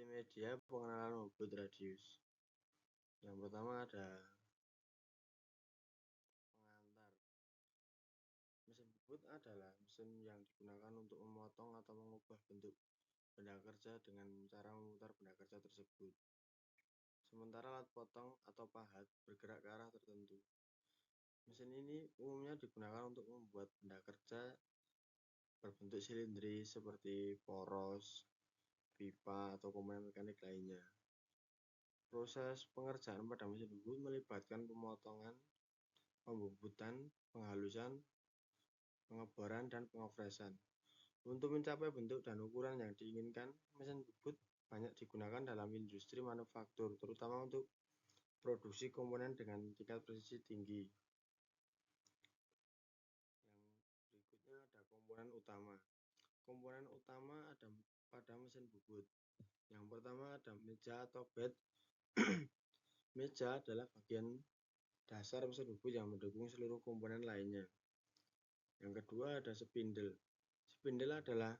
Multimedia pengenalan bobot radius. Yang pertama ada pengantar. Mesin bobot adalah mesin yang digunakan untuk memotong atau mengubah bentuk benda kerja dengan cara memutar benda kerja tersebut. Sementara alat potong atau pahat bergerak ke arah tertentu. Mesin ini umumnya digunakan untuk membuat benda kerja berbentuk silindris seperti poros, pipa, atau komponen mekanik lainnya. Proses pengerjaan pada mesin bubut melibatkan pemotongan, pembubutan, penghalusan, pengeboran, dan pengopresan. Untuk mencapai bentuk dan ukuran yang diinginkan, mesin bubut banyak digunakan dalam industri manufaktur, terutama untuk produksi komponen dengan tingkat presisi tinggi. Yang berikutnya ada komponen utama. Komponen utama ada pada mesin bubut. Yang pertama ada meja atau bed. Meja adalah bagian dasar mesin bubut yang mendukung seluruh komponen lainnya. Yang kedua ada spindle. Spindle adalah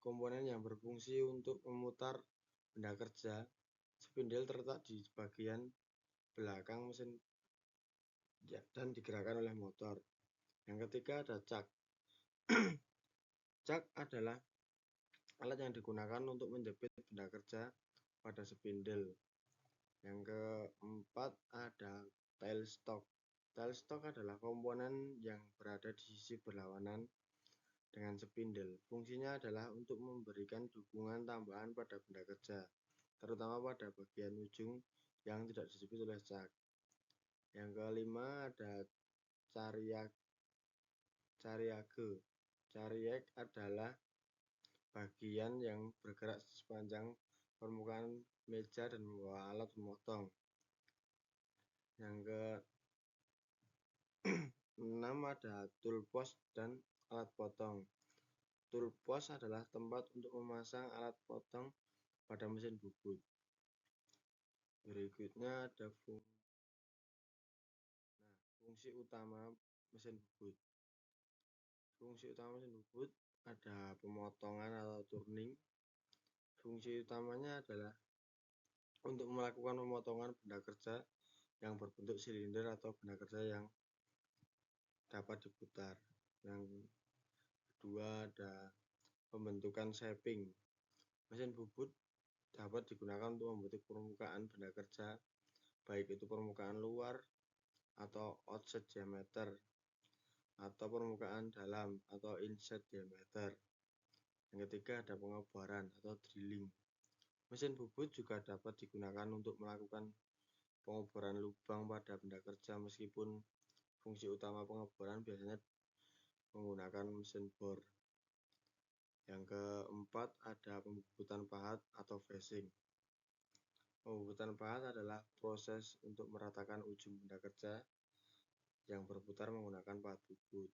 komponen yang berfungsi untuk memutar benda kerja. Spindle terletak di bagian belakang mesin dan digerakkan oleh motor. Yang ketiga ada cak. Cak adalah alat yang digunakan untuk menjepit benda kerja pada spindle. Yang keempat ada tailstock. Tailstock adalah komponen yang berada di sisi berlawanan dengan spindle. Fungsinya adalah untuk memberikan dukungan tambahan pada benda kerja, terutama pada bagian ujung yang tidak disebut oleh cak. Yang kelima ada cariage. Cariage adalah bagian yang bergerak sepanjang permukaan meja dan membawa alat memotong. Yang ke-6 ada tool post dan alat potong. Tool post adalah tempat untuk memasang alat potong pada mesin bubut. Berikutnya ada fungsi utama mesin bubut. Fungsi utama mesin bubut ada pemotongan atau turning. Fungsi utamanya adalah untuk melakukan pemotongan benda kerja yang berbentuk silinder atau benda kerja yang dapat diputar. Yang kedua ada pembentukan shaping. Mesin bubut dapat digunakan untuk membentuk permukaan benda kerja, baik itu permukaan luar atau outside diameter, atau permukaan dalam atau inside diameter. Yang ketiga ada pengeboran atau drilling. Mesin bubut juga dapat digunakan untuk melakukan pengeboran lubang pada benda kerja, meskipun fungsi utama pengeboran biasanya menggunakan mesin bor. Yang keempat ada pembubutan pahat atau facing. Pembubutan pahat adalah proses untuk meratakan ujung benda kerja yang berputar menggunakan pahat bubut.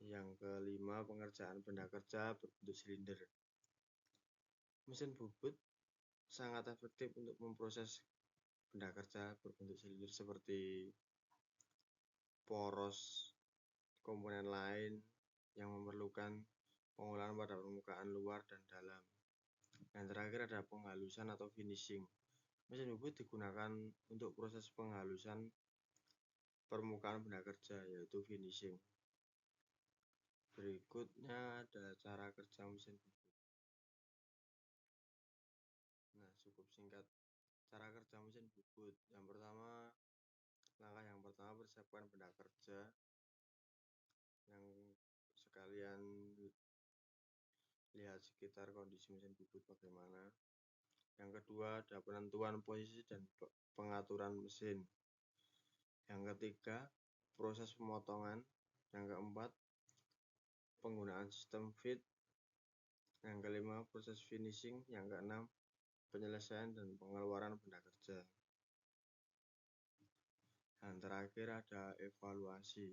Yang kelima pengerjaan benda kerja berbentuk silinder. Mesin bubut sangat efektif untuk memproses benda kerja berbentuk silinder seperti poros komponen lain yang memerlukan pengolahan pada permukaan luar dan dalam. Yang terakhir ada penghalusan atau finishing. Mesin bubut digunakan untuk proses penghalusan permukaan benda kerja, yaitu finishing. Berikutnya ada cara kerja mesin bubut. Nah, cukup singkat cara kerja mesin bubut. Langkah yang pertama persiapkan benda kerja. Yang sekalian lihat sekitar kondisi mesin bubut bagaimana. Yang kedua ada penentuan posisi dan pengaturan mesin. Yang ketiga proses pemotongan. Yang keempat penggunaan sistem fit. Yang kelima proses finishing. Yang keenam penyelesaian dan pengeluaran benda kerja. Dan terakhir ada evaluasi.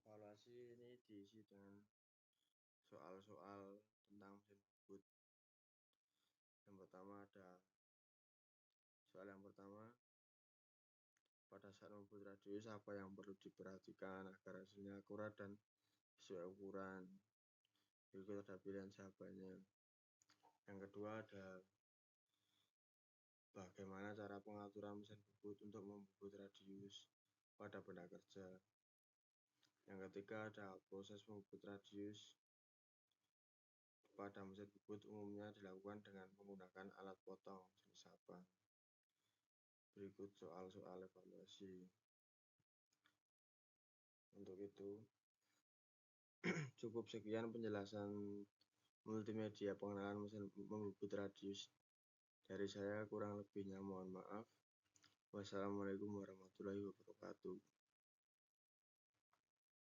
Evaluasi ini diisi dengan soal-soal tentang mesin bubut. Yang pertama ada soal yang pertama, pada saat membuat radius apa yang perlu diperhatikan agar hasilnya akurat dan sesuai ukuran. berikut ada pilihan jawabannya. Yang kedua ada bagaimana cara pengaturan mesin bubut untuk membubut radius pada benda kerja. Yang ketiga ada proses membubut radius pada mesin bubut umumnya dilakukan dengan menggunakan alat potong jenis apa. Berikut soal-soal evaluasi. Untuk itu cukup sekian penjelasan multimedia pengenalan mesin membubut radius dari saya, kurang lebihnya mohon maaf. Wassalamualaikum warahmatullahi wabarakatuh.